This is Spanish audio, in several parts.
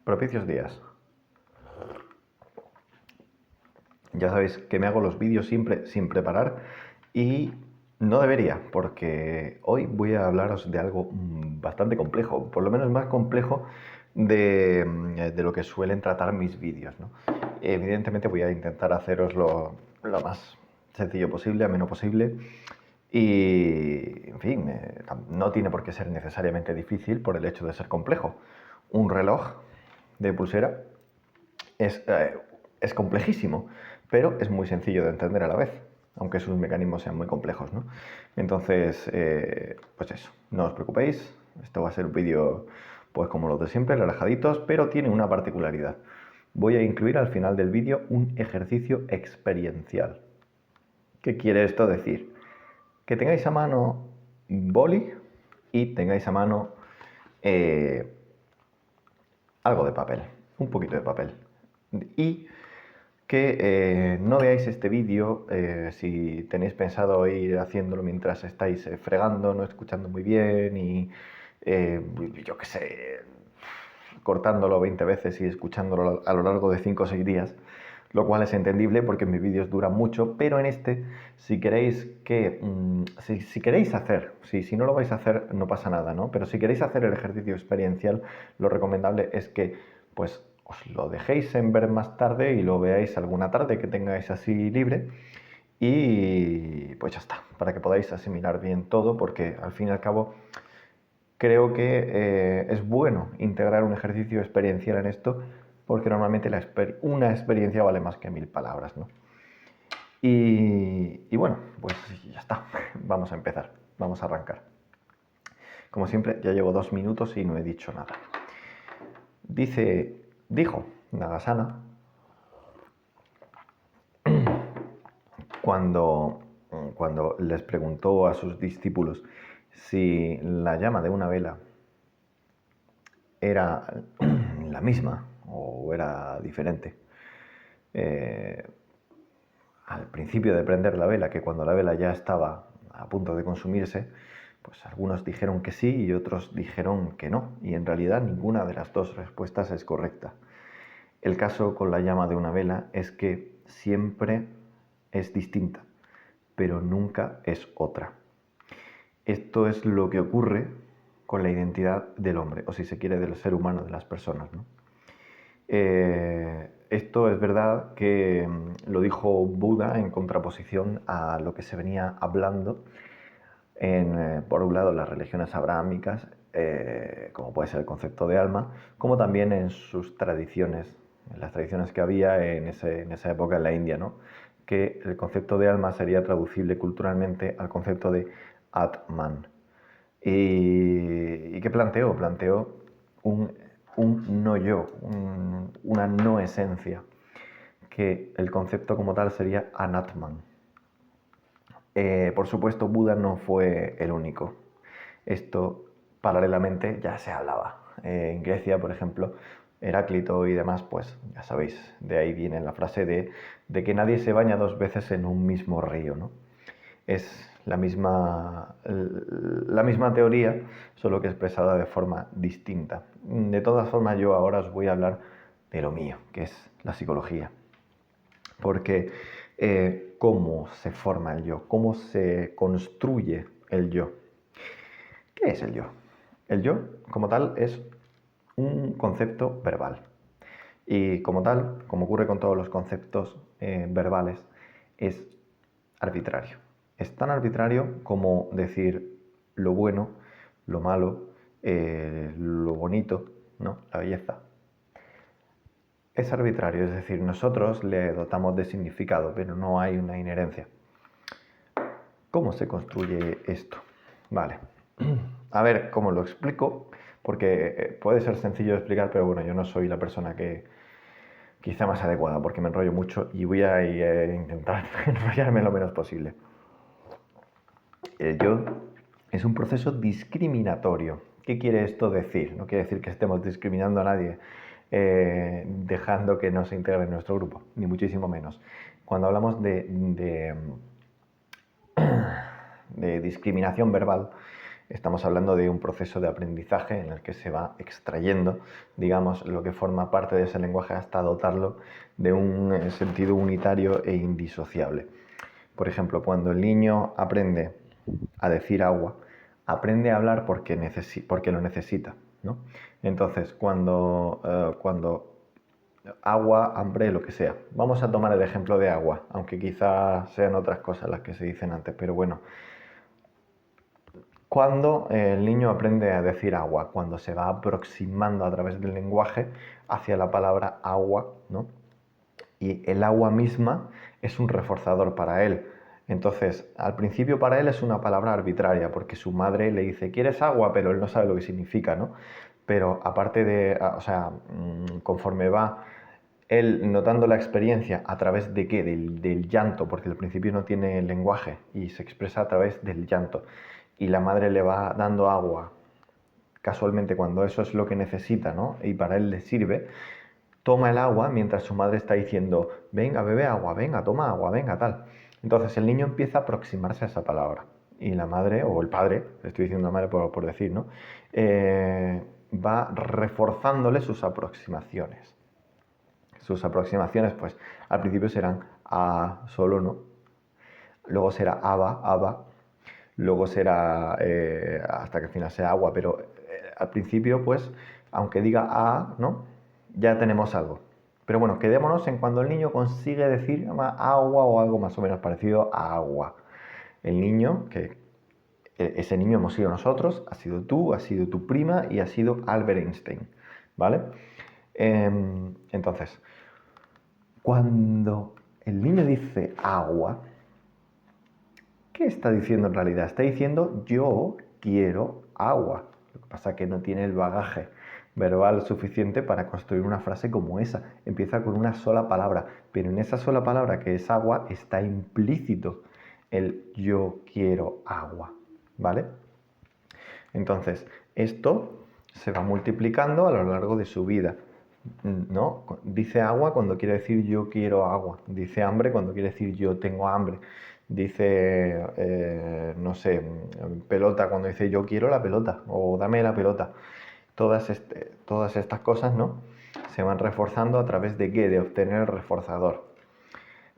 Propicios días. Ya sabéis que me hago los vídeos siempre sin preparar y no debería, porque hoy voy a hablaros de algo bastante complejo, por lo menos más complejo de lo que suelen tratar mis vídeos, ¿no? Evidentemente voy a intentar haceros lo más sencillo posible, ameno posible. Y, en fin, no tiene por qué ser necesariamente difícil por el hecho de ser complejo. Un reloj de pulsera es complejísimo, pero es muy sencillo de entender a la vez, aunque sus mecanismos sean muy complejos, ¿no? Entonces, pues eso, no os preocupéis, esto va a ser un vídeo pues como los de siempre, relajaditos, pero tiene una particularidad. Voy a incluir al final del vídeo un ejercicio experiencial. ¿Qué quiere esto decir? Que tengáis a mano boli y tengáis a mano algo de papel, un poquito de papel. Y que no veáis este vídeo si tenéis pensado ir haciéndolo mientras estáis fregando, no escuchando muy bien y yo qué sé, cortándolo 20 veces y escuchándolo a lo largo de 5 o 6 días, lo cual es entendible porque mis vídeos duran mucho, pero en este, si queréis si queréis hacer, si no lo vais a hacer no pasa nada, ¿no? Pero si queréis hacer el ejercicio experiencial, lo recomendable es que pues os lo dejéis en ver más tarde y lo veáis alguna tarde que tengáis así libre y pues ya está, para que podáis asimilar bien todo, porque al fin y al cabo creo que es bueno integrar un ejercicio experiencial en esto, porque normalmente una experiencia vale más que 1000 palabras, ¿no? Y bueno, pues ya está, vamos a empezar, vamos a arrancar. Como siempre, ya llevo 2 minutos y no he dicho nada. Dijo Nagasana, cuando les preguntó a sus discípulos si la llama de una vela era la misma o era diferente. Al principio de prender la vela, que cuando la vela ya estaba a punto de consumirse, pues algunos dijeron que sí y otros dijeron que no, y en realidad ninguna de las dos respuestas es correcta. El caso con la llama de una vela es que siempre es distinta, pero nunca es otra. Esto es lo que ocurre con la identidad del hombre, o si se quiere, del ser humano, de las personas, ¿no? Esto es verdad que lo dijo Buda en contraposición a lo que se venía hablando por un lado, las religiones abrahámicas, como puede ser el concepto de alma, como también en sus tradiciones, en las tradiciones que había en esa época en la India, ¿no? Que el concepto de alma sería traducible culturalmente al concepto de Atman. ¿Y qué planteó? Planteó un no yo, una no esencia, que el concepto como tal sería Anatman. Por supuesto, Buda no fue el único. Esto paralelamente ya se hablaba. En Grecia, por ejemplo, Heráclito y demás, pues ya sabéis, de ahí viene la frase de que nadie se baña 2 veces en un mismo río, ¿no? Es la misma teoría, solo que expresada de forma distinta. De todas formas, yo ahora os voy a hablar de lo mío, que es la psicología. Porque cómo se forma el yo, cómo se construye el yo. ¿Qué es el yo? El yo, como tal, es un concepto verbal. Y como tal, como ocurre con todos los conceptos verbales, es arbitrario. Es tan arbitrario como decir lo bueno, lo malo, lo bonito, ¿no? La belleza. Es arbitrario, es decir, nosotros le dotamos de significado, pero no hay una inherencia. ¿Cómo se construye esto? Vale. A ver cómo lo explico, porque puede ser sencillo de explicar, pero bueno, yo no soy la persona que quizá más adecuada, porque me enrollo mucho y voy a intentar enrollarme lo menos posible. El yo es un proceso discriminatorio. ¿Qué quiere esto decir? No quiere decir que estemos discriminando a nadie, dejando que no se integre en nuestro grupo, ni muchísimo menos. Cuando hablamos de discriminación verbal, Estamos hablando de un proceso de aprendizaje en el que se va extrayendo, digamos, lo que forma parte de ese lenguaje hasta dotarlo de un sentido unitario e indisociable. Por ejemplo, cuando el niño aprende a decir agua, aprende a hablar porque lo necesita, ¿no? Entonces, cuando agua, hambre, lo que sea. Vamos a tomar el ejemplo de agua, aunque quizás sean otras cosas las que se dicen antes, pero bueno. Cuando el niño aprende a decir agua, cuando se va aproximando a través del lenguaje hacia la palabra agua, ¿no? Y el agua misma es un reforzador para él. Entonces, al principio para él es una palabra arbitraria, porque su madre le dice, ¿quieres agua? Pero él no sabe lo que significa, ¿no? Pero aparte de, o sea, conforme va él notando la experiencia a través de qué, del llanto, porque al principio no tiene lenguaje y se expresa a través del llanto. Y la madre le va dando agua, casualmente cuando eso es lo que necesita, ¿no? Y para él le sirve, toma el agua mientras su madre está diciendo, venga, bebe agua, venga, toma agua, venga, tal. Entonces el niño empieza a aproximarse a esa palabra. Y la madre, o el padre, estoy diciendo la madre por decir, ¿no? Va reforzándole sus aproximaciones. Sus aproximaciones, pues, al principio serán a solo, ¿no? Luego será aba, luego será hasta que al final sea agua, pero al principio, pues, aunque diga a, ¿no? Ya tenemos algo. Pero bueno, quedémonos en cuando el niño consigue decir agua o algo más o menos parecido a agua. El niño, que ese niño hemos sido nosotros, ha sido tú, ha sido tu prima y ha sido Albert Einstein, ¿vale? Entonces, cuando el niño dice agua, ¿qué está diciendo en realidad? Está diciendo yo quiero agua. Lo que pasa es que no tiene el bagaje verbal suficiente para construir una frase como esa. Empieza con una sola palabra, pero en esa sola palabra que es agua está implícito el yo quiero agua, ¿vale? Entonces, esto se va multiplicando a lo largo de su vida, ¿no? Dice agua cuando quiere decir yo quiero agua. Dice hambre cuando quiere decir yo tengo hambre. Dice, no sé, pelota cuando dice yo quiero la pelota o dame la pelota. Todas estas cosas, ¿no? Se van reforzando a través de qué? De obtener el reforzador.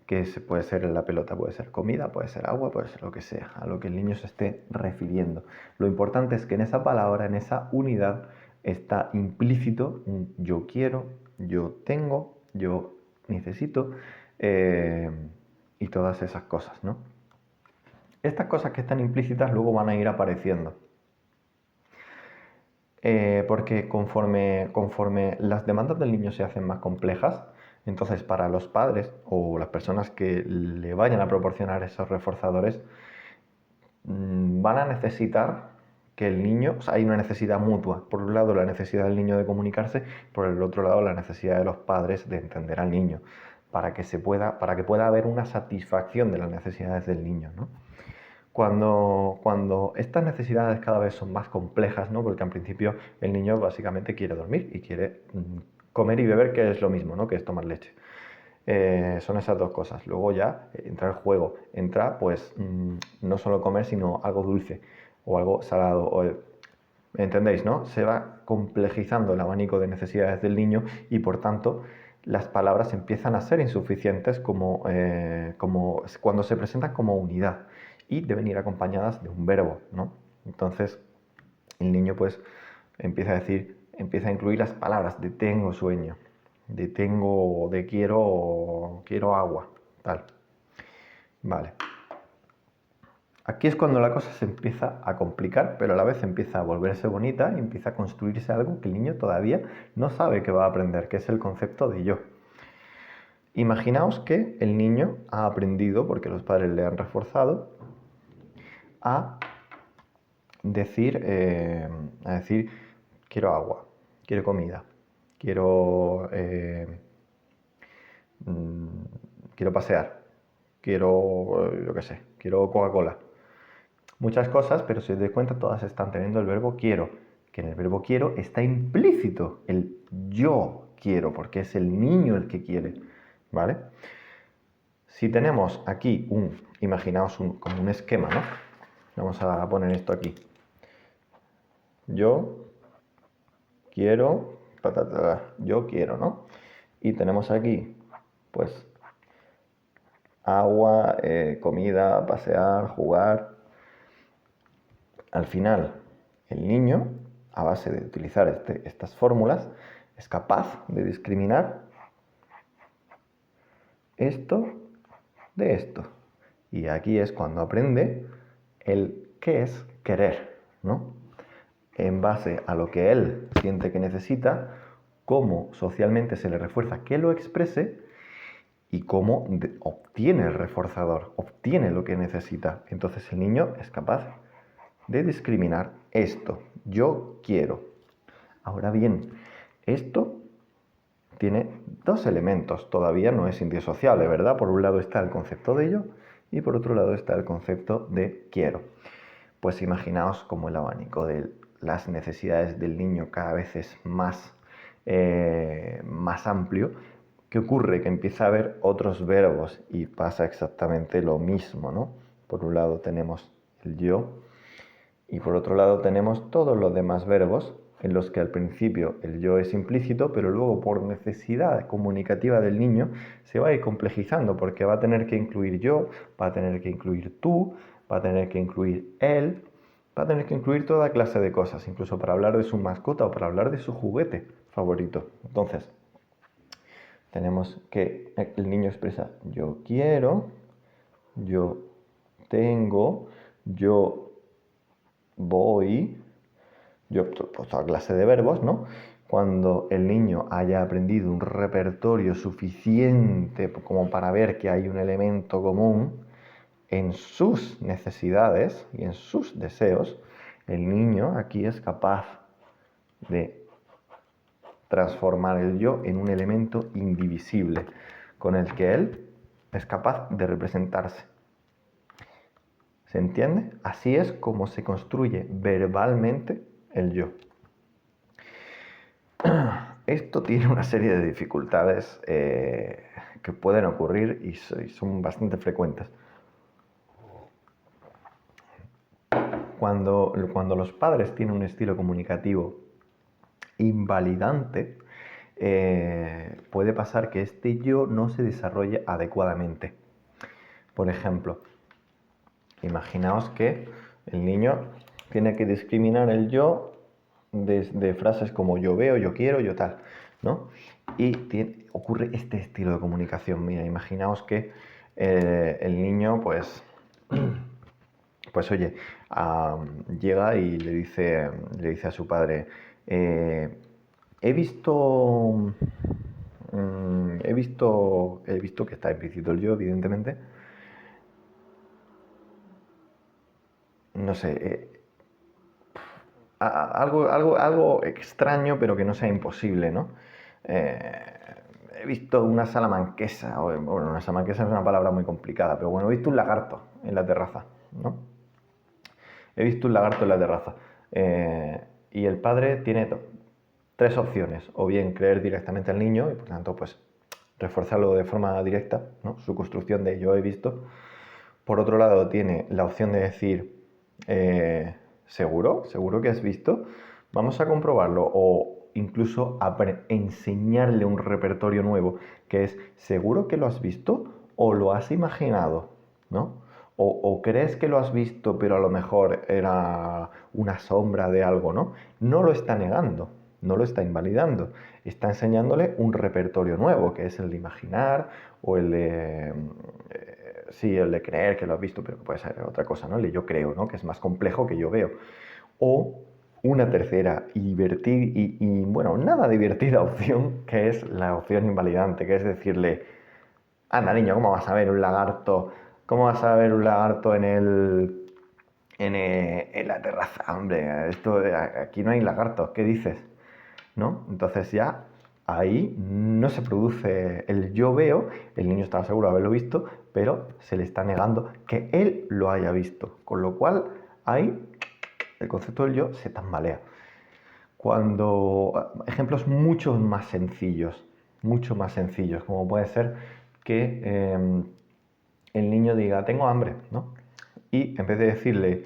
Que puede ser la pelota, puede ser comida, puede ser agua, puede ser lo que sea, a lo que el niño se esté refiriendo. Lo importante es que en esa palabra, en esa unidad, está implícito un yo quiero, yo tengo, yo necesito y todas esas cosas, ¿no? Estas cosas que están implícitas luego van a ir apareciendo. Porque conforme las demandas del niño se hacen más complejas, entonces para los padres o las personas que le vayan a proporcionar esos reforzadores, van a necesitar que el niño, o sea, hay una necesidad mutua. Por un lado la necesidad del niño de comunicarse, por el otro lado la necesidad de los padres de entender al niño, para que pueda haber una satisfacción de las necesidades del niño, ¿no? Cuando estas necesidades cada vez son más complejas, ¿no? Porque al principio el niño básicamente quiere dormir y quiere comer y beber, que es lo mismo, ¿no? Que es tomar leche. Son esas dos cosas. Luego ya entra el juego. Entra, pues, no solo comer, sino algo dulce o algo salado. ¿Entendéis, no? Se va complejizando el abanico de necesidades del niño y, por tanto, las palabras empiezan a ser insuficientes como cuando se presentan como unidad y deben ir acompañadas de un verbo, ¿no? Entonces, el niño, pues, empieza a incluir las palabras de tengo sueño, de tengo, de quiero agua, tal. Vale. Aquí es cuando la cosa se empieza a complicar, pero a la vez empieza a volverse bonita y empieza a construirse algo que el niño todavía no sabe que va a aprender, que es el concepto de yo. Imaginaos que el niño ha aprendido, porque los padres le han reforzado, a decir quiero agua, quiero comida, quiero pasear, quiero, yo qué sé, quiero Coca-Cola. Muchas cosas, pero si os dais cuenta, todas están teniendo el verbo quiero, que en el verbo quiero está implícito el yo quiero, porque es el niño el que quiere, ¿vale? Si tenemos aquí imaginaos como un esquema, ¿no? Vamos a poner esto aquí. yo quiero, yo quiero, ¿no? Y tenemos aquí, pues, agua, comida, pasear, jugar. Al final, el niño, a base de utilizar estas fórmulas, es capaz de discriminar esto de esto. Y aquí es cuando aprende el qué es querer, ¿no? En base a lo que él siente que necesita, cómo socialmente se le refuerza que lo exprese y cómo obtiene el reforzador, obtiene lo que necesita. Entonces el niño es capaz de discriminar esto. Yo quiero. Ahora bien, esto tiene dos elementos, todavía no es indisociable, ¿verdad? Por un lado está el concepto de yo y por otro lado está el concepto de quiero. Pues imaginaos como el abanico de las necesidades del niño cada vez es más amplio. ¿Qué ocurre? Que empieza a haber otros verbos y pasa exactamente lo mismo, ¿no? Por un lado tenemos el yo y por otro lado tenemos todos los demás verbos en los que al principio el yo es implícito, pero luego por necesidad comunicativa del niño se va a ir complejizando porque va a tener que incluir yo, va a tener que incluir tú, va a tener que incluir él, va a tener que incluir toda clase de cosas, incluso para hablar de su mascota o para hablar de su juguete favorito. Entonces, tenemos que el niño expresa yo quiero, yo tengo, yo voy, yo, pues toda clase de verbos, ¿no? Cuando el niño haya aprendido un repertorio suficiente como para ver que hay un elemento común en sus necesidades y en sus deseos, el niño aquí es capaz de transformar el yo en un elemento indivisible con el que él es capaz de representarse. ¿Se entiende? Así es como se construye verbalmente el yo. Esto tiene una serie de dificultades que pueden ocurrir y son bastante frecuentes. Cuando los padres tienen un estilo comunicativo invalidante, puede pasar que este yo no se desarrolle adecuadamente. Por ejemplo, imaginaos que el niño tiene que discriminar el yo de frases como yo veo, yo quiero, yo tal, ¿no? Y ocurre este estilo de comunicación. Mira, imaginaos que el niño, pues oye, llega y le dice a su padre, he visto que está implícito el yo, evidentemente. No sé, algo extraño, pero que no sea imposible, ¿no? He visto una salamanquesa, bueno, una salamanquesa es una palabra muy complicada, pero bueno, he visto un lagarto en la terraza, ¿no? He visto un lagarto en la terraza. Y el padre tiene tres opciones, o bien creer directamente al niño y por tanto, pues, reforzarlo de forma directa, ¿no? Su construcción de yo he visto. Por otro lado, tiene la opción de decir, ¿seguro? ¿Seguro que has visto? Vamos a comprobarlo. O incluso enseñarle un repertorio nuevo, que es, ¿seguro que lo has visto o lo has imaginado? ¿No? O crees que lo has visto, pero a lo mejor era una sombra de algo, ¿no? No lo está negando, no lo está invalidando. Está enseñándole un repertorio nuevo, que es el de imaginar o el de... sí, el de creer que lo has visto, pero que puede ser otra cosa, ¿no? El de yo creo, ¿no? Que es más complejo que yo veo. O una tercera y bueno, nada divertida opción, que es la opción invalidante, que es decirle, anda niño, ¿cómo vas a ver un lagarto? ¿Cómo vas a ver un lagarto en la terraza? Hombre, aquí no hay lagartos, ¿qué dices? ¿No? Entonces ya ahí no se produce el yo veo, el niño está seguro de haberlo visto, pero se le está negando que él lo haya visto, con lo cual ahí el concepto del yo se tambalea. Ejemplos mucho más sencillos, como puede ser que el niño diga, tengo hambre, ¿no? Y en vez de decirle,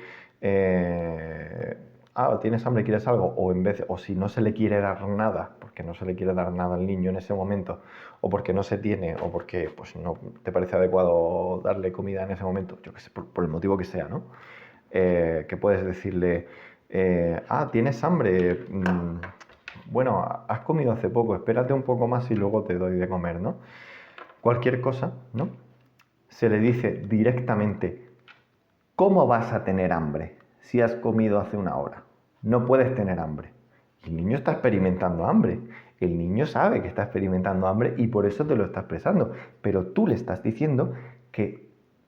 ¿tienes hambre, quieres algo? O si no se le quiere dar nada, porque no se le quiere dar nada al niño en ese momento, o porque no se tiene, o porque pues, no te parece adecuado darle comida en ese momento, yo qué sé, por el motivo que sea, ¿no? Que puedes decirle, ¿tienes hambre? Bueno, has comido hace poco, espérate un poco más y luego te doy de comer, ¿no? Cualquier cosa, ¿no? Se le dice directamente, ¿cómo vas a tener hambre si has comido hace una hora? No puedes tener hambre. El niño está experimentando hambre. El niño sabe que está experimentando hambre y por eso te lo está expresando. Pero tú le estás diciendo que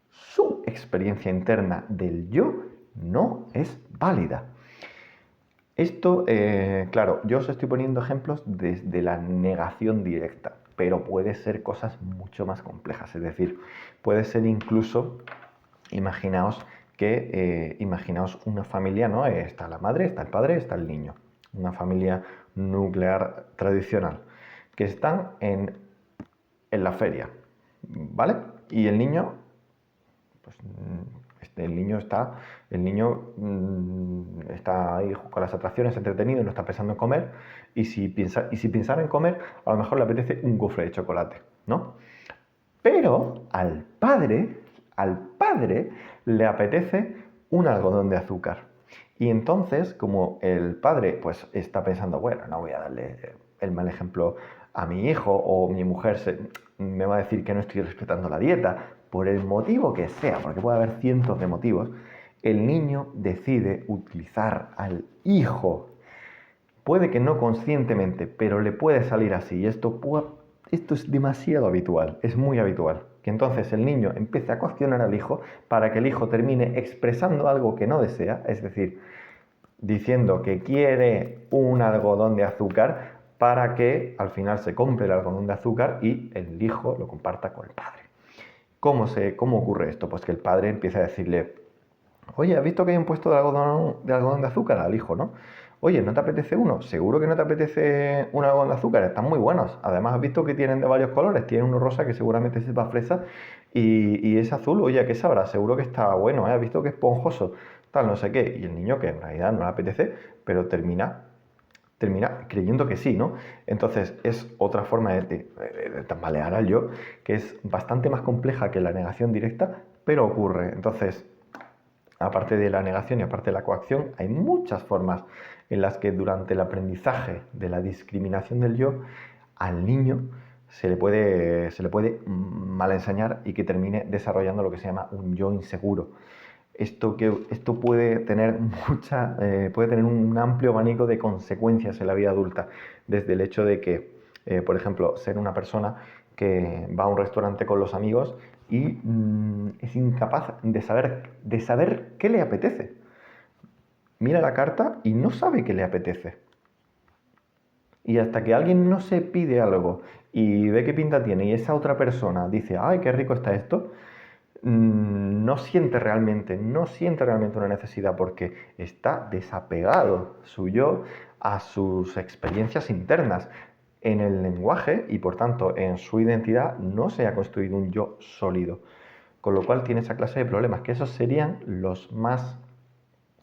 su experiencia interna del yo no es válida. Esto, claro, yo os estoy poniendo ejemplos desde la negación directa, pero puede ser cosas mucho más complejas. Es decir, puede ser incluso, imaginaos una familia, ¿no? Está la madre, está el padre, está el niño. Una familia nuclear tradicional, que están en la feria, ¿vale? Y el niño, pues el niño está ahí con las atracciones, entretenido, no está pensando en comer, y si pensara en comer, a lo mejor le apetece un gofre de chocolate, ¿no? Pero al padre le apetece un algodón de azúcar. Y entonces, como el padre pues está pensando, bueno, no voy a darle el mal ejemplo a mi hijo, o mi mujer me va a decir que no estoy respetando la dieta, por el motivo que sea, porque puede haber cientos de motivos, el niño decide utilizar al hijo. Puede que no conscientemente, pero le puede salir así. Y esto es demasiado habitual, es muy habitual. Que entonces el niño empiece a cuestionar al hijo para que el hijo termine expresando algo que no desea, es decir, diciendo que quiere un algodón de azúcar para que al final se compre el algodón de azúcar y el hijo lo comparta con el padre. ¿Cómo ocurre esto? Pues que el padre empieza a decirle, oye, ¿has visto que hay un puesto de algodón de azúcar al hijo, no? Oye, ¿no te apetece uno? Seguro que no te apetece un algodón de azúcar, están muy buenos. Además, has visto que tienen de varios colores, tienen uno rosa que seguramente sepa fresa y es azul, oye, ¿qué sabrá? Seguro que está bueno, ¿eh? Has visto que es esponjoso, tal, no sé qué. Y el niño, que en realidad no le apetece, pero termina creyendo que sí, ¿no? Entonces es otra forma de tambalear al yo, que es bastante más compleja que la negación directa, pero ocurre. Entonces, aparte de la negación y aparte de la coacción, hay muchas formas en las que durante el aprendizaje de la discriminación del yo, al niño se le puede mal enseñar y que termine desarrollando lo que se llama un yo inseguro. Esto puede tener un amplio abanico de consecuencias en la vida adulta, desde el hecho de que, por ejemplo, ser una persona que va a un restaurante con los amigos y es incapaz de saber qué le apetece. Mira la carta y no sabe qué le apetece. Y hasta que alguien no se pide algo y ve qué pinta tiene y esa otra persona dice, ay, qué rico está esto, no siente realmente una necesidad porque está desapegado su yo a sus experiencias internas. En el lenguaje y por tanto en su identidad no se ha construido un yo sólido, con lo cual tiene esa clase de problemas, que esos serían los más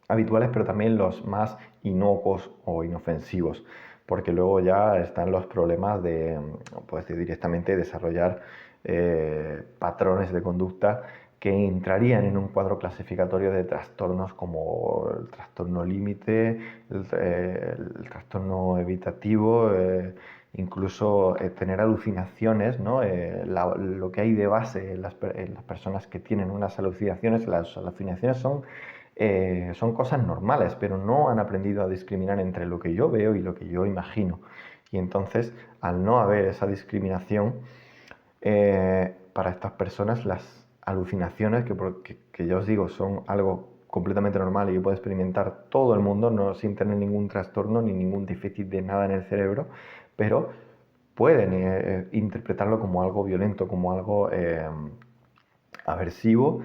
habituales, pero también los más inocuos o inofensivos, porque luego ya están los problemas pues, de directamente desarrollar patrones de conducta que entrarían en un cuadro clasificatorio de trastornos como el trastorno límite, el trastorno evitativo, incluso tener alucinaciones, ¿no? Lo que hay de base en las personas que tienen unas alucinaciones, las alucinaciones son cosas normales, pero no han aprendido a discriminar entre lo que yo veo y lo que yo imagino. Y entonces, al no haber esa discriminación, para estas personas las alucinaciones, que ya os digo, son algo completamente normal y que puede experimentar todo el mundo, no sin tener ningún trastorno ni ningún déficit de nada en el cerebro, pero pueden interpretarlo como algo violento, como algo aversivo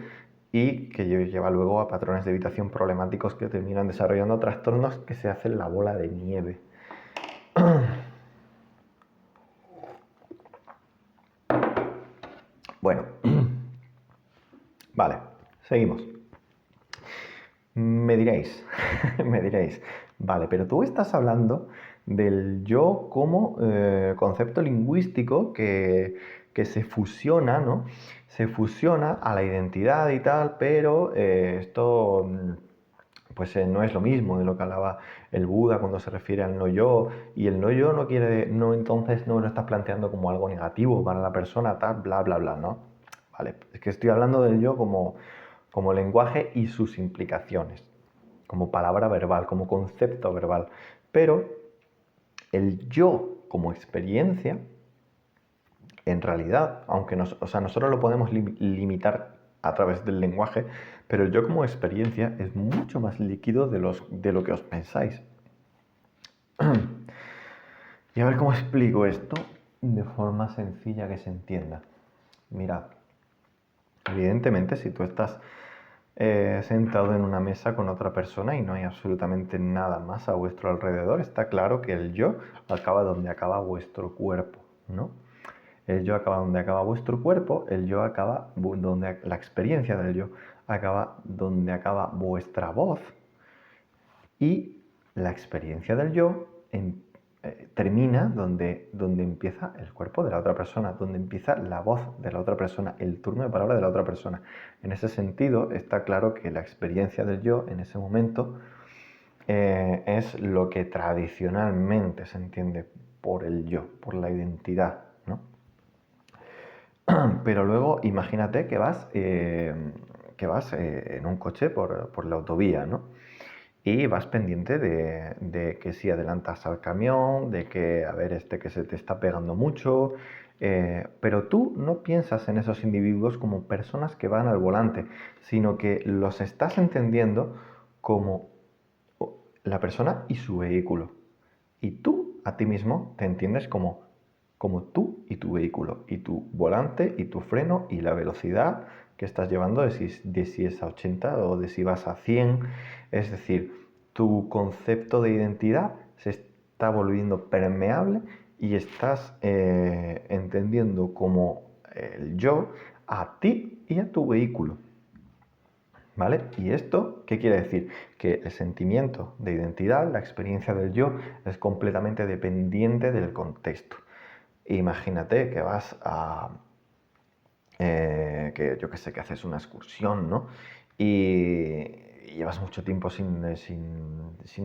y que lleva luego a patrones de evitación problemáticos que terminan desarrollando trastornos que se hacen la bola de nieve. Bueno, vale, seguimos. Me diréis, me diréis, vale, pero tú estás hablando del yo como concepto lingüístico que se fusiona, ¿no? Se fusiona a la identidad y tal, pero esto pues no es lo mismo de lo que hablaba el Buda cuando se refiere al no yo, y el no yo no quiere, no, entonces no lo estás planteando como algo negativo para la persona, tal, bla, bla, bla, ¿no? Vale, es que estoy hablando del yo como lenguaje y sus implicaciones, como palabra verbal, como concepto verbal, pero el yo como experiencia, en realidad, aunque o sea, nosotros lo podemos limitar a través del lenguaje, pero el yo como experiencia es mucho más líquido de lo que os pensáis. Y a ver cómo explico esto de forma sencilla que se entienda. Mirad, evidentemente si tú estás sentado en una mesa con otra persona y no hay absolutamente nada más a vuestro alrededor, está claro que el yo acaba donde acaba vuestro cuerpo, ¿no? El yo acaba donde acaba vuestro cuerpo, el yo acaba donde la experiencia del yo acaba donde acaba vuestra voz y la experiencia del yo termina donde empieza el cuerpo de la otra persona, donde empieza la voz de la otra persona, el turno de palabra de la otra persona. En ese sentido, está claro que la experiencia del yo en ese momento es lo que tradicionalmente se entiende por el yo, por la identidad, ¿no? Pero luego imagínate que vas en un coche por la autovía, ¿no? Y vas pendiente de que si adelantas al camión, de que, a ver, que se te está pegando mucho, pero tú no piensas en esos individuos como personas que van al volante, sino que los estás entendiendo como la persona y su vehículo. Y tú a ti mismo te entiendes como tú y tu vehículo, y tu volante y tu freno y la velocidad que estás llevando, de si es a 80 o de si vas a 100. Es decir, tu concepto de identidad se está volviendo permeable y estás entendiendo como el yo a ti y a tu vehículo. ¿Vale? ¿Y esto qué quiere decir? Que el sentimiento de identidad, la experiencia del yo, es completamente dependiente del contexto. Imagínate que vas a, que yo que sé, que haces una excursión, ¿no? Y llevas mucho tiempo sin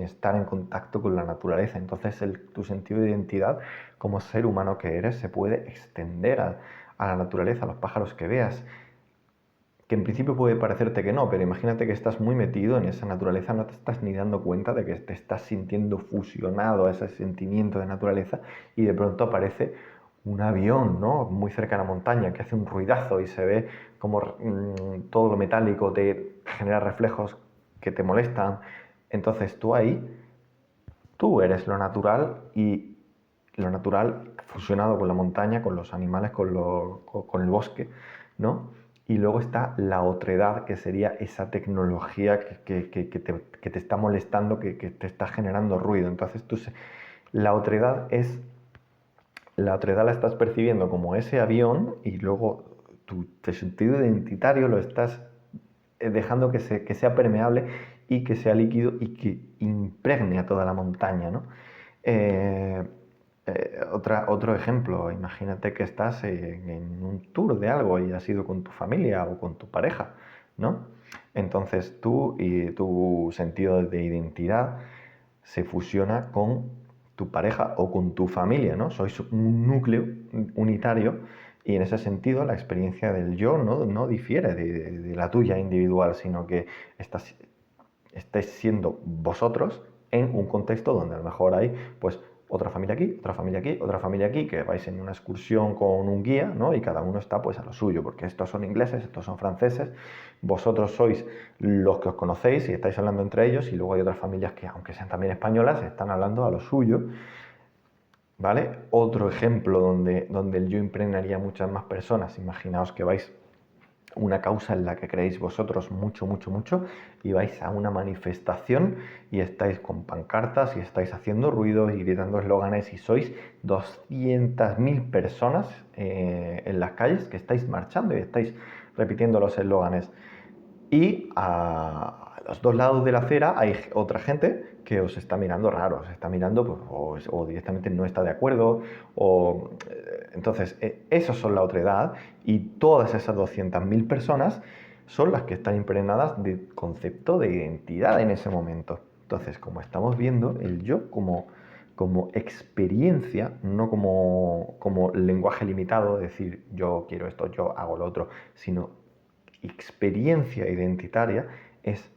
estar en contacto con la naturaleza. Entonces tu sentido de identidad como ser humano que eres se puede extender a la naturaleza, a los pájaros que veas, que en principio puede parecerte que no, pero imagínate que estás muy metido en esa naturaleza, no te estás ni dando cuenta de que te estás sintiendo fusionado a ese sentimiento de naturaleza y de pronto aparece un avión, ¿no? Muy cerca de la montaña que hace un ruidazo y se ve como todo lo metálico te genera reflejos que te molestan. Entonces tú eres lo natural y lo natural fusionado con la montaña, con los animales, con el bosque, ¿no? Y luego está la otredad, que sería esa tecnología que te está molestando, que te está generando ruido. Entonces la otredad la estás percibiendo como ese avión y luego tu sentido identitario lo estás dejando que sea permeable y que sea líquido y que impregne a toda la montaña, ¿no? Eh, otro ejemplo, imagínate que estás en un tour de algo y has ido con tu familia o con tu pareja, ¿no? Entonces tú y tu sentido de identidad se fusiona con tu pareja o con tu familia, ¿no? Sois un núcleo unitario y en ese sentido la experiencia del yo no difiere de la tuya individual, sino que estáis siendo vosotros en un contexto donde a lo mejor hay pues otra familia aquí, otra familia aquí, otra familia aquí, que vais en una excursión con un guía, ¿no? Y cada uno está pues a lo suyo, porque estos son ingleses, estos son franceses, vosotros sois los que os conocéis y estáis hablando entre ellos, y luego hay otras familias que, aunque sean también españolas, están hablando a lo suyo, ¿vale? Otro ejemplo donde el yo impregnaría a muchas más personas, imaginaos que vais una causa en la que creéis vosotros mucho, mucho, mucho, y vais a una manifestación y estáis con pancartas y estáis haciendo ruidos y gritando eslóganes y sois 200.000 personas en las calles que estáis marchando y estáis repitiendo los eslóganes. Y los dos lados de la acera hay otra gente que os está mirando raro, os está mirando pues, o directamente no está de acuerdo, entonces esos son la otra edad y todas esas 200.000 personas son las que están impregnadas de concepto de identidad en ese momento. Entonces, como estamos viendo, el yo como experiencia, no como lenguaje limitado, decir yo quiero esto, yo hago lo otro, sino experiencia identitaria es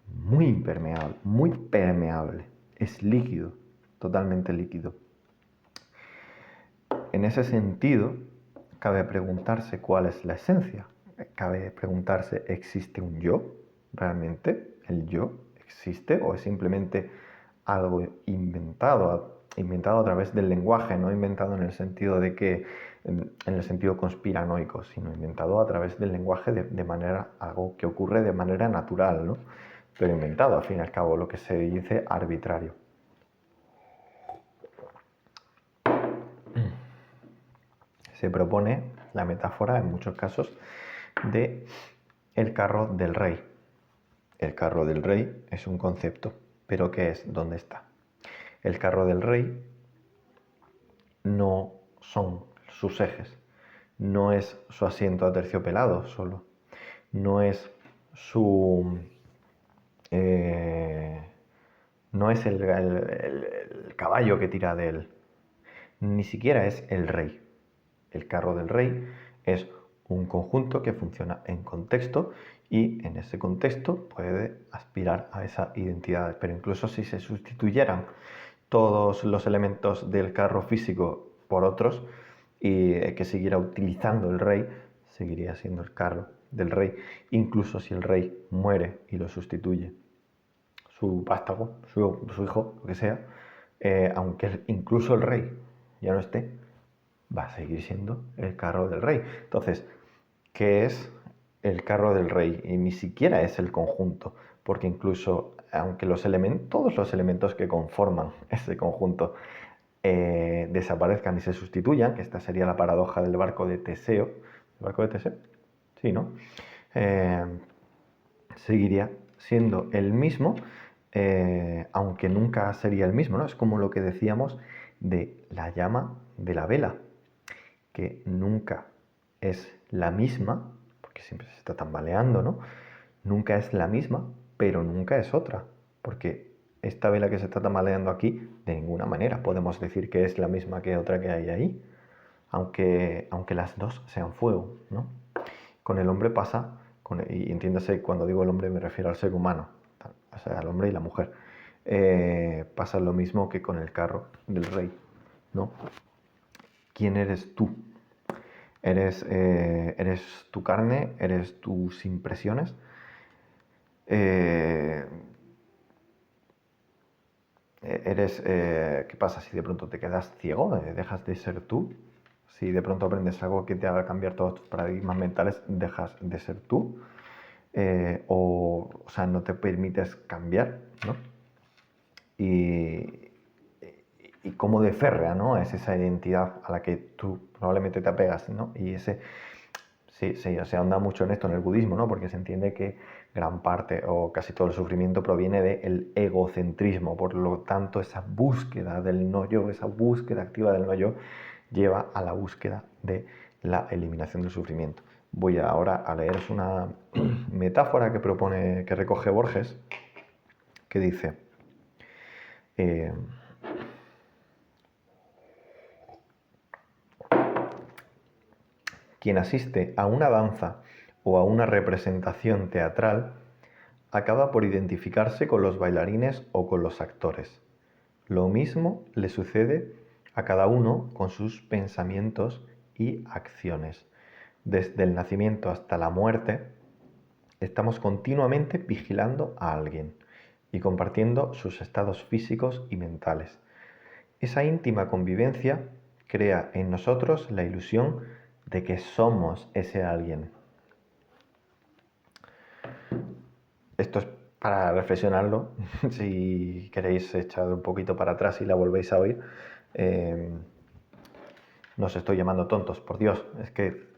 muy impermeable, muy permeable, es líquido, totalmente líquido. En ese sentido, cabe preguntarse cuál es la esencia. Cabe preguntarse, ¿existe un yo? ¿Realmente el yo existe o es simplemente algo inventado a través del lenguaje, no inventado en el sentido de que, en el sentido conspiranoico, sino inventado a través del lenguaje de manera, algo que ocurre de manera natural, ¿no? Pero inventado, al fin y al cabo, lo que se dice arbitrario. Se propone la metáfora, en muchos casos, de el carro del rey. El carro del rey es un concepto, pero ¿qué es? ¿Dónde está? El carro del rey no son sus ejes, no es su asiento aterciopelado solo, no es su... no es el caballo que tira de él, ni siquiera es el rey. El carro del rey es un conjunto que funciona en contexto y en ese contexto puede aspirar a esa identidad. Pero incluso si se sustituyeran todos los elementos del carro físico por otros y que siguiera utilizando el rey, seguiría siendo el carro del rey, incluso si el rey muere y lo sustituye su vástago, su hijo, lo que sea, aunque incluso el rey ya no esté, va a seguir siendo el carro del rey. Entonces, ¿qué es el carro del rey? Y ni siquiera es el conjunto, porque incluso, aunque todos los elementos que conforman ese conjunto desaparezcan y se sustituyan, que esta sería la paradoja del barco de Teseo. ¿El barco de Teseo? Sí, ¿no? Seguiría siendo el mismo, aunque nunca sería el mismo, ¿no? Es como lo que decíamos de la llama de la vela, que nunca es la misma, porque siempre se está tambaleando, ¿no? Nunca es la misma, pero nunca es otra, porque esta vela que se está tambaleando aquí, de ninguna manera podemos decir que es la misma que otra que hay ahí, aunque las dos sean fuego, ¿no? Con el hombre pasa, y entiéndase, cuando digo el hombre me refiero al ser humano, o sea, al hombre y la mujer, pasa lo mismo que con el carro del rey, ¿no? ¿Quién eres tú? ¿Eres tu carne? ¿Eres tus impresiones? ¿Qué pasa si de pronto te quedas ciego? ¿Dejas de ser tú? Si de pronto aprendes algo que te haga cambiar todos tus paradigmas mentales, ¿dejas de ser tú? O sea, no te permites cambiar, ¿no? Y cómo de férrea, ¿no? Es esa identidad a la que tú probablemente te apegas, ¿no? Y sí, se ahonda mucho en esto en el budismo, ¿no? Porque se entiende que gran parte o casi todo el sufrimiento proviene del egocentrismo. Por lo tanto, esa búsqueda del no yo, esa búsqueda activa del no yo, lleva a la búsqueda de la eliminación del sufrimiento. Voy ahora a leeros una metáfora que recoge Borges, que dice... quien asiste a una danza o a una representación teatral acaba por identificarse con los bailarines o con los actores. Lo mismo le sucede a cada uno con sus pensamientos y acciones. Desde el nacimiento hasta la muerte, estamos continuamente vigilando a alguien y compartiendo sus estados físicos y mentales. Esa íntima convivencia crea en nosotros la ilusión de que somos ese alguien. Esto es para reflexionarlo, si queréis echar un poquito para atrás y la volvéis a oír. No os estoy llamando tontos, por Dios, es que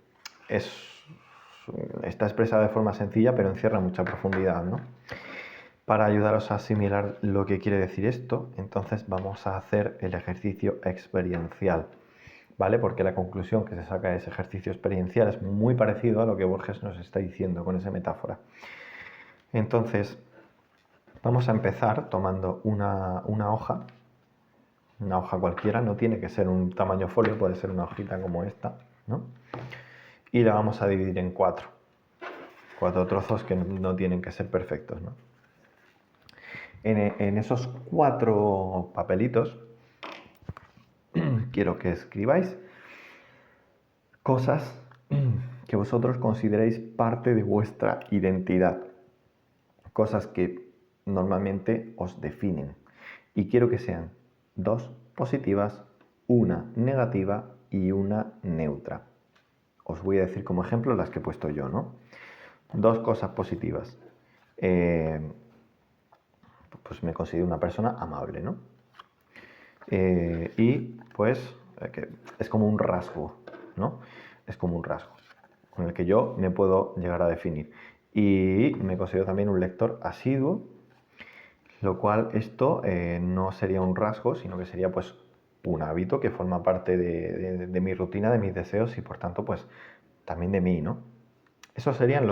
está expresada de forma sencilla, pero encierra mucha profundidad, ¿no? Para ayudaros a asimilar lo que quiere decir esto, entonces vamos a hacer el ejercicio experiencial, ¿vale? Porque la conclusión que se saca de ese ejercicio experiencial es muy parecido a lo que Borges nos está diciendo con esa metáfora. Entonces, vamos a empezar tomando una hoja cualquiera, no tiene que ser un tamaño folio, puede ser una hojita como esta, ¿no? Y la vamos a dividir en cuatro trozos que no tienen que ser perfectos, ¿no? En esos 4 papelitos quiero que escribáis cosas que vosotros consideréis parte de vuestra identidad, cosas que normalmente os definen. Y quiero que sean 2 positivas, una negativa y una neutra. Os voy a decir como ejemplo las que he puesto yo, ¿no? 2 cosas positivas. Pues me considero una persona amable, ¿no? Y pues que es como un rasgo, ¿no? Es como un rasgo con el que yo me puedo llegar a definir. Y me considero también un lector asiduo, lo cual esto no sería un rasgo, sino que sería pues un hábito que forma parte de mi rutina, de mis deseos y por tanto pues también de mí, ¿no? Esos serían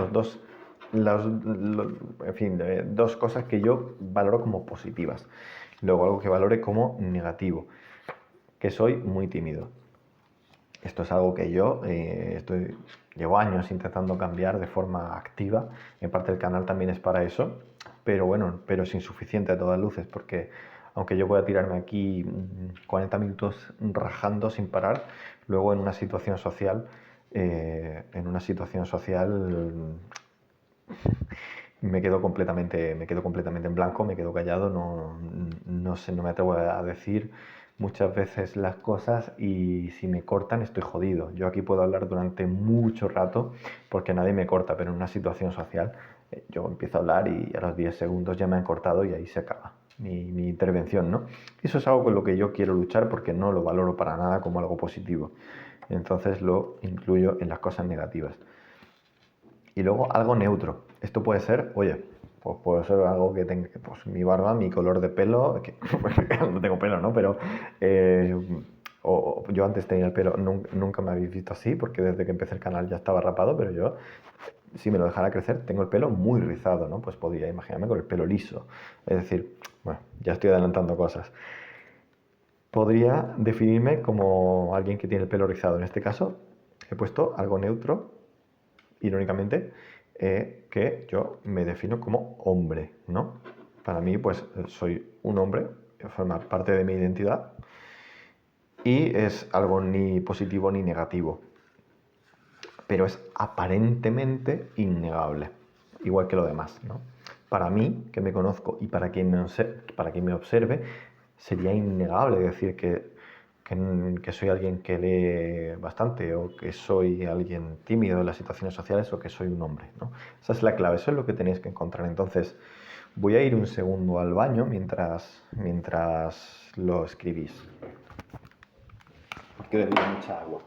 en fin, dos cosas que yo valoro como positivas. Luego algo que valore como negativo, que soy muy tímido. Esto es algo que yo llevo años intentando cambiar de forma activa. En parte el canal también es para eso, pero bueno, pero es insuficiente a todas luces porque aunque yo pueda tirarme aquí 40 minutos rajando sin parar, luego en una situación social, me quedo completamente en blanco, me quedo callado, no sé, no me atrevo a decir muchas veces las cosas y si me cortan estoy jodido. Yo aquí puedo hablar durante mucho rato porque nadie me corta, pero en una situación social yo empiezo a hablar y a los 10 segundos ya me han cortado y ahí se acaba mi intervención, ¿no? Eso es algo con lo que yo quiero luchar porque no lo valoro para nada como algo positivo. Entonces lo incluyo en las cosas negativas. Y luego algo neutro. Esto puede ser, oye, pues puede ser algo que tenga, pues mi barba, mi color de pelo, que no tengo pelo, ¿no? Pero yo antes tenía el pelo, nunca me habéis visto así, porque desde que empecé el canal ya estaba rapado, pero yo, si me lo dejara crecer, tengo el pelo muy rizado, ¿no? Pues podría imaginarme con el pelo liso. Es decir, bueno, ya estoy adelantando cosas. Podría definirme como alguien que tiene el pelo rizado. En este caso, he puesto algo neutro irónicamente, que yo me defino como hombre, ¿no? Para mí, pues soy un hombre, que forma parte de mi identidad y es algo ni positivo ni negativo, pero es aparentemente innegable, igual que lo demás, ¿no? Para mí, que me conozco y para quien me observe, sería innegable decir que soy alguien que lee bastante o que soy alguien tímido en las situaciones sociales o que soy un hombre, ¿no? Esa es la clave, eso es lo que tenéis que encontrar. Entonces, voy a ir un segundo al baño mientras lo escribís. Quiero beber mucha agua.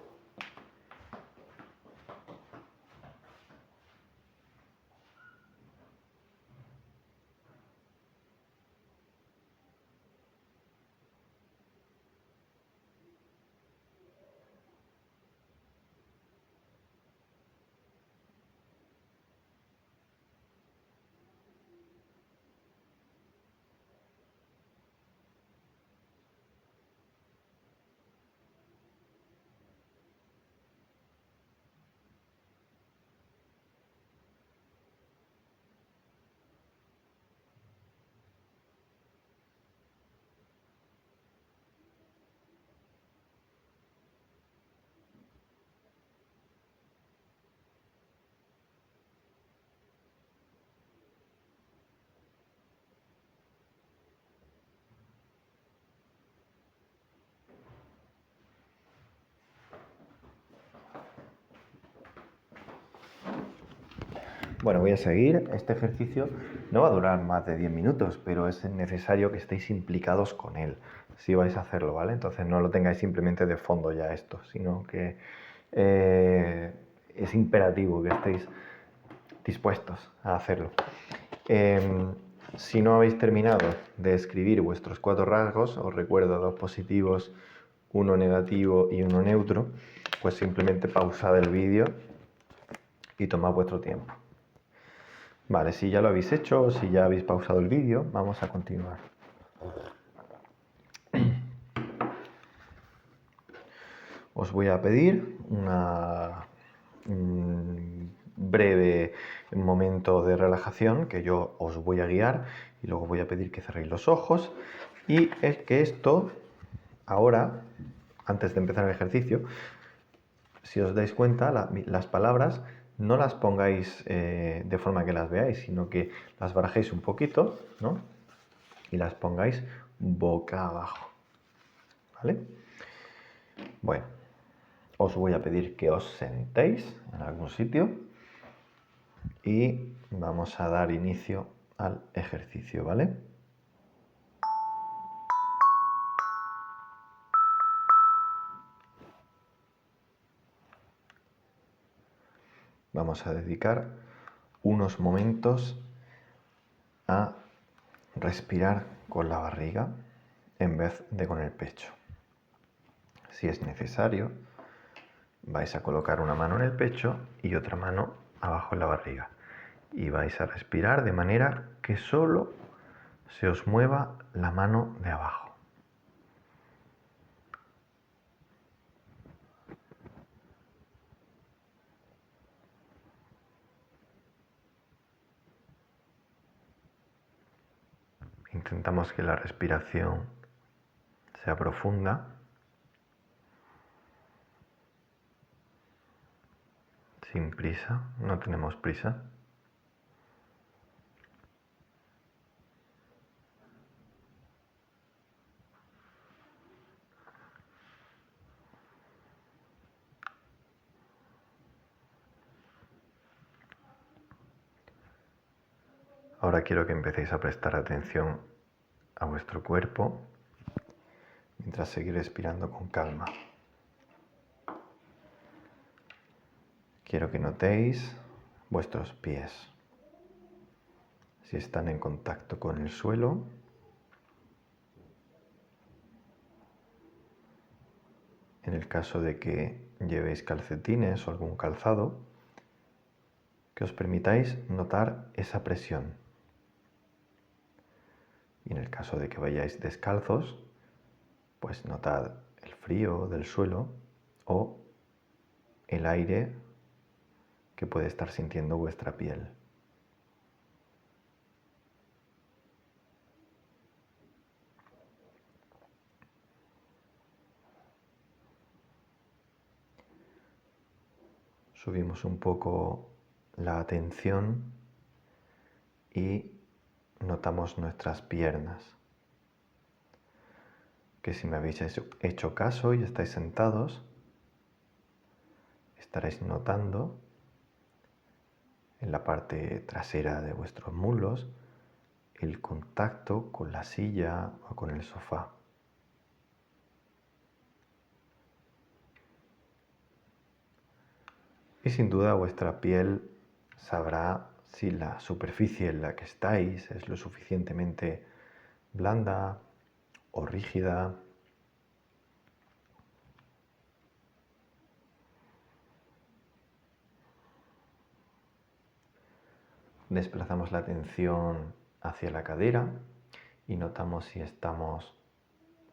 Bueno, voy a seguir. Este ejercicio no va a durar más de 10 minutos, pero es necesario que estéis implicados con él si vais a hacerlo, ¿vale? Entonces no lo tengáis simplemente de fondo ya esto, sino que es imperativo que estéis dispuestos a hacerlo. Si no habéis terminado de escribir vuestros 4 rasgos, os recuerdo 2 positivos, 1 negativo y 1 neutro, pues simplemente pausad el vídeo y tomad vuestro tiempo. Vale, si ya lo habéis hecho o si ya habéis pausado el vídeo, vamos a continuar. Os voy a pedir un breve momento de relajación que yo os voy a guiar y luego voy a pedir que cerréis los ojos y es que esto, ahora, antes de empezar el ejercicio, si os dais cuenta, las palabras no las pongáis de forma que las veáis, sino que las barajéis un poquito, ¿no? Y las pongáis boca abajo, ¿vale? Bueno, os voy a pedir que os sentéis en algún sitio y vamos a dar inicio al ejercicio, ¿vale? Vamos a dedicar unos momentos a respirar con la barriga en vez de con el pecho. Si es necesario, vais a colocar una mano en el pecho y otra mano abajo en la barriga. Y vais a respirar de manera que solo se os mueva la mano de abajo. Intentamos que la respiración sea profunda, sin prisa, no tenemos prisa. Ahora quiero que empecéis a prestar atención a vuestro cuerpo mientras seguís respirando con calma. Quiero que notéis vuestros pies, si están en contacto con el suelo. En el caso de que llevéis calcetines o algún calzado, que os permitáis notar esa presión. Y en el caso de que vayáis descalzos, pues notad el frío del suelo o el aire que puede estar sintiendo vuestra piel. Subimos un poco la atención y notamos nuestras piernas. Que si me habéis hecho caso y estáis sentados, estaréis notando en la parte trasera de vuestros muslos el contacto con la silla o con el sofá. Y sin duda vuestra piel sabrá si la superficie en la que estáis es lo suficientemente blanda o rígida. Desplazamos la atención hacia la cadera y notamos si estamos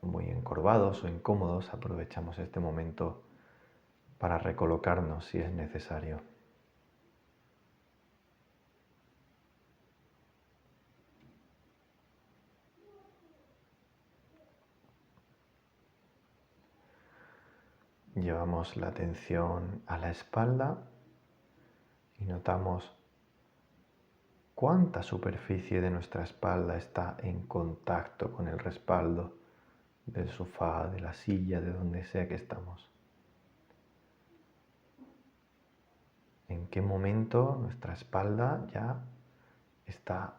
muy encorvados o incómodos. Aprovechamos este momento para recolocarnos si es necesario. Llevamos la atención a la espalda y notamos cuánta superficie de nuestra espalda está en contacto con el respaldo del sofá, de la silla, de donde sea que estamos. ¿En qué momento nuestra espalda ya está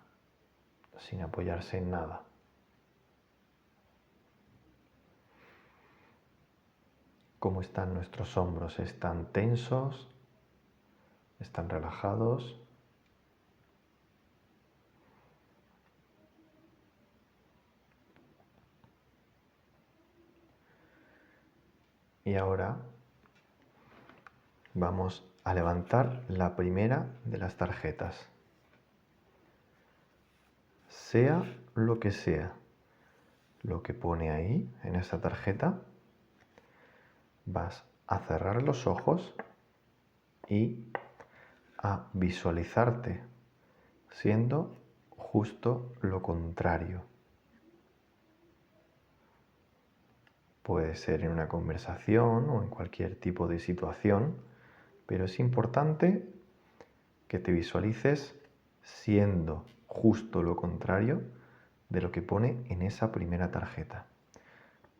sin apoyarse en nada? ¿Cómo están nuestros hombros? ¿Están tensos? ¿Están relajados? Y ahora vamos a levantar la primera de las tarjetas. Sea lo que sea lo que pone ahí en esa tarjeta, vas a cerrar los ojos y a visualizarte siendo justo lo contrario. Puede ser en una conversación o en cualquier tipo de situación, pero es importante que te visualices siendo justo lo contrario de lo que pone en esa primera tarjeta.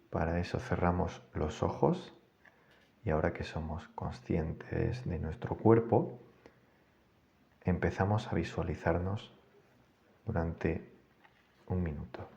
Para eso cerramos los ojos y ahora que somos conscientes de nuestro cuerpo, empezamos a visualizarnos durante un minuto.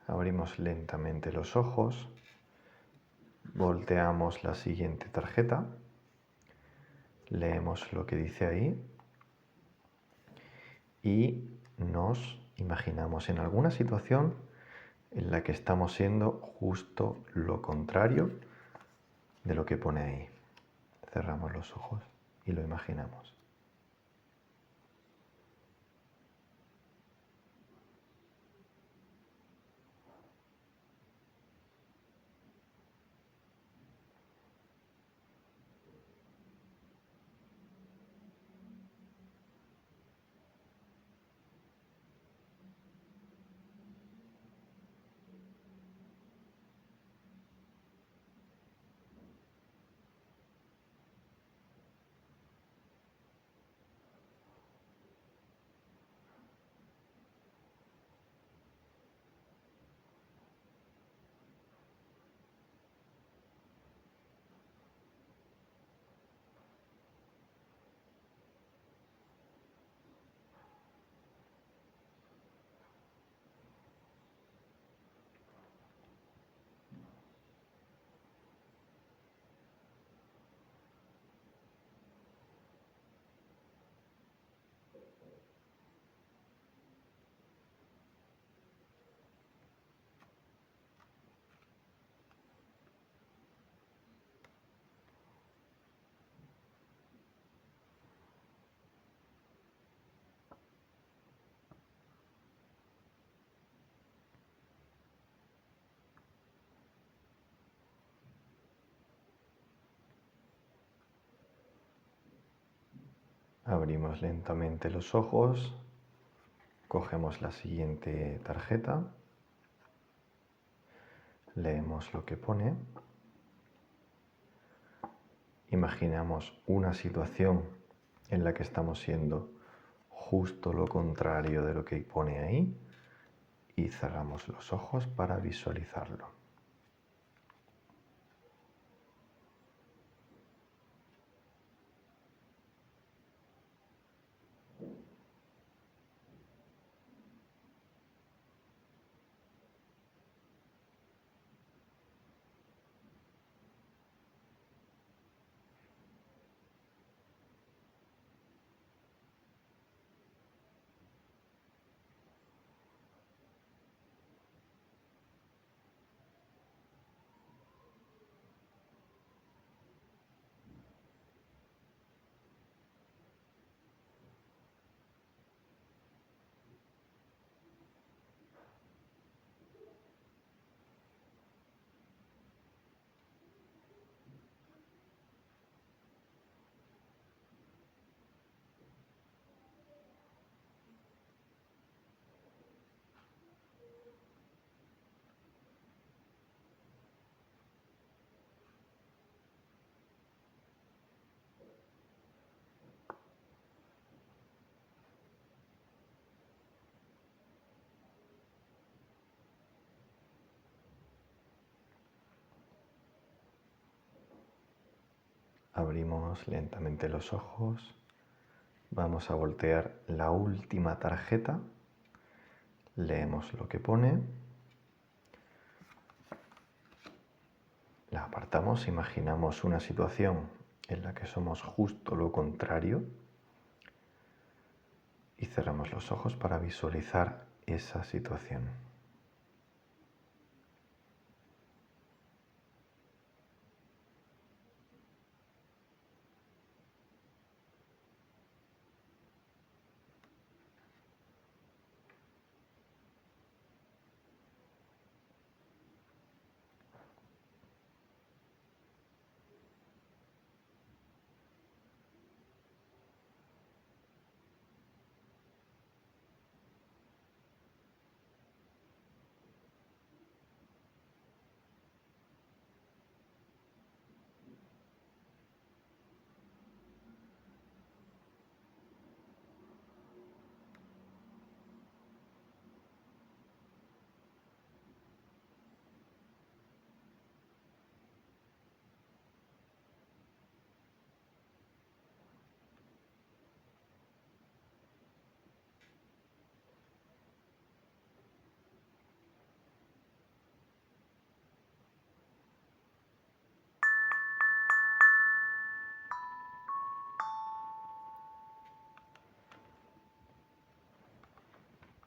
Abrimos lentamente los ojos, volteamos la siguiente tarjeta, leemos lo que dice ahí y nos imaginamos en alguna situación en la que estamos siendo justo lo contrario de lo que pone ahí. Cerramos los ojos y lo imaginamos. Abrimos lentamente los ojos, cogemos la siguiente tarjeta, leemos lo que pone, imaginamos una situación en la que estamos siendo justo lo contrario de lo que pone ahí y cerramos los ojos para visualizarlo. Abrimos lentamente los ojos. Vamos a voltear la última tarjeta. Leemos lo que pone. La apartamos, imaginamos una situación en la que somos justo lo contrario y cerramos los ojos para visualizar esa situación.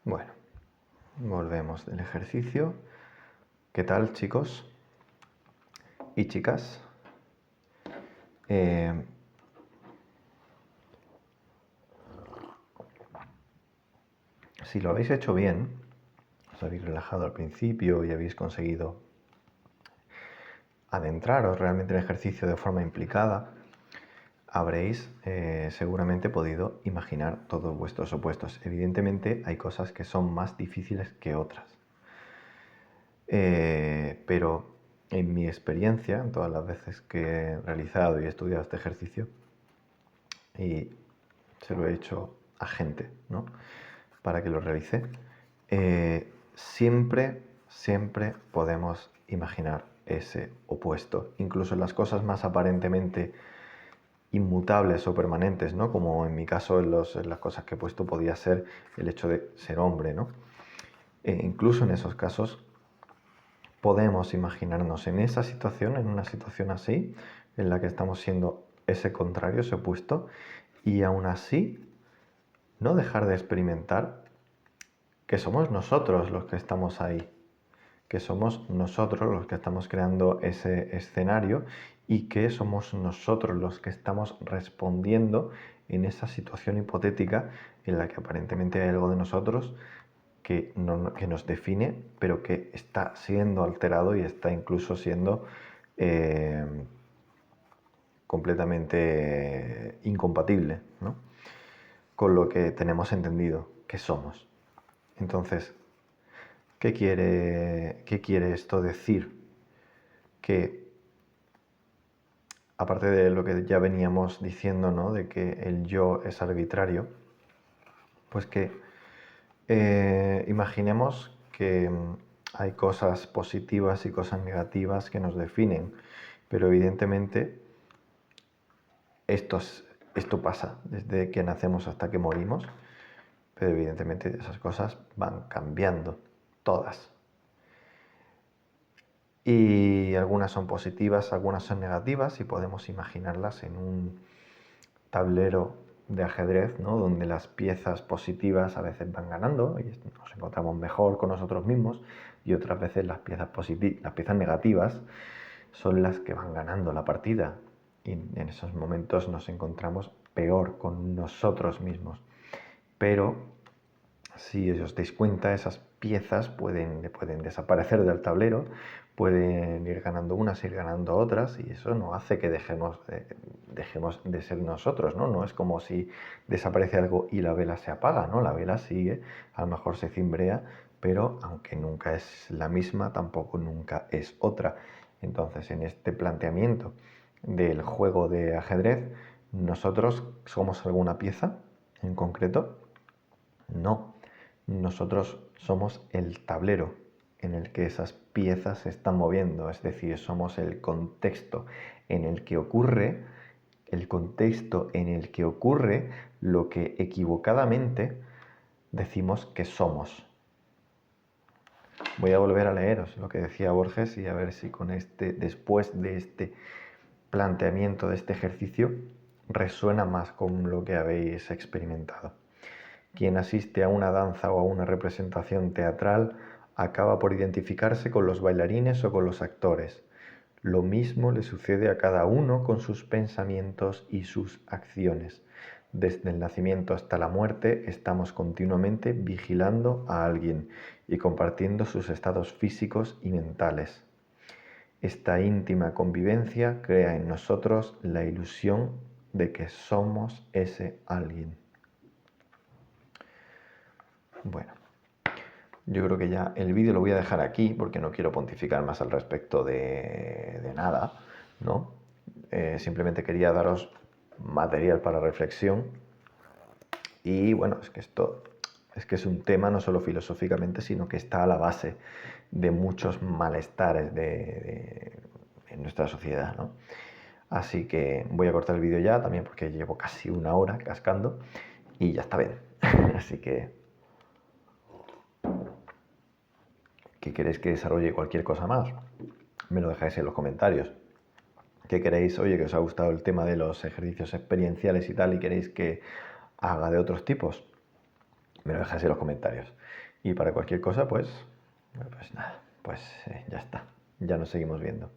Bueno, volvemos del ejercicio. ¿Qué tal, chicos y chicas? Si lo habéis hecho bien, os habéis relajado al principio y habéis conseguido adentraros realmente en el ejercicio de forma implicada, habréis seguramente podido imaginar todos vuestros opuestos. Evidentemente hay cosas que son más difíciles que otras. Pero en mi experiencia, en todas las veces que he realizado y he estudiado este ejercicio, y se lo he hecho a gente, ¿no?, para que lo realice, siempre podemos imaginar ese opuesto. Incluso en las cosas más aparentemente inmutables o permanentes, ¿no?, como en mi caso en las cosas que he puesto podía ser el hecho de ser hombre, ¿no? Incluso en esos casos podemos imaginarnos en esa situación, en una situación así, en la que estamos siendo ese contrario, ese opuesto, y aún así no dejar de experimentar que somos nosotros los que estamos ahí, que somos nosotros los que estamos creando ese escenario y que somos nosotros los que estamos respondiendo en esa situación hipotética en la que aparentemente hay algo de nosotros que nos define, pero que está siendo alterado y está incluso siendo completamente incompatible, ¿no?, con lo que tenemos entendido que somos. Entonces, ¿qué quiere esto decir? Que, aparte de lo que ya veníamos diciendo, ¿no?, de que el yo es arbitrario, pues que imaginemos que hay cosas positivas y cosas negativas que nos definen, pero evidentemente esto pasa desde que nacemos hasta que morimos, pero evidentemente esas cosas van cambiando, todas. Y algunas son positivas, algunas son negativas y podemos imaginarlas en un tablero de ajedrez, ¿no?, donde las piezas positivas a veces van ganando y nos encontramos mejor con nosotros mismos, y otras veces las piezas negativas son las que van ganando la partida, y en esos momentos nos encontramos peor con nosotros mismos. Pero si os dais cuenta, esas piezas pueden desaparecer del tablero, pueden ir ganando unas, ir ganando otras, y eso no hace que dejemos de ser nosotros, ¿no? No es como si desaparece algo y la vela se apaga, ¿no? La vela sigue, a lo mejor se cimbrea, pero aunque nunca es la misma, tampoco nunca es otra. Entonces, en este planteamiento del juego de ajedrez, ¿nosotros somos alguna pieza en concreto? No. Nosotros somos el tablero en el que esas piezas se están moviendo, es decir, somos el contexto en el que ocurre el contexto en el que ocurre lo que equivocadamente decimos que somos. Voy a volver a leeros lo que decía Borges y a ver si con después de este planteamiento, de este ejercicio, resuena más con lo que habéis experimentado. Quien asiste a una danza o a una representación teatral acaba por identificarse con los bailarines o con los actores. Lo mismo le sucede a cada uno con sus pensamientos y sus acciones. Desde el nacimiento hasta la muerte estamos continuamente vigilando a alguien y compartiendo sus estados físicos y mentales. Esta íntima convivencia crea en nosotros la ilusión de que somos ese alguien. Bueno, yo creo que ya el vídeo lo voy a dejar aquí porque no quiero pontificar más al respecto de nada, ¿no? Simplemente quería daros material para reflexión y bueno, es que es un tema no solo filosóficamente, sino que está a la base de muchos malestares en nuestra sociedad, ¿no? Así que voy a cortar el vídeo ya, también porque llevo casi una hora cascando y ya está bien. Así que, ¿qué queréis que desarrolle cualquier cosa más? Me lo dejáis en los comentarios. ¿Qué queréis? Oye, que os ha gustado el tema de los ejercicios experienciales y tal, y queréis que haga de otros tipos, me lo dejáis en los comentarios. Y para cualquier cosa, pues nada, pues ya está. Ya nos seguimos viendo.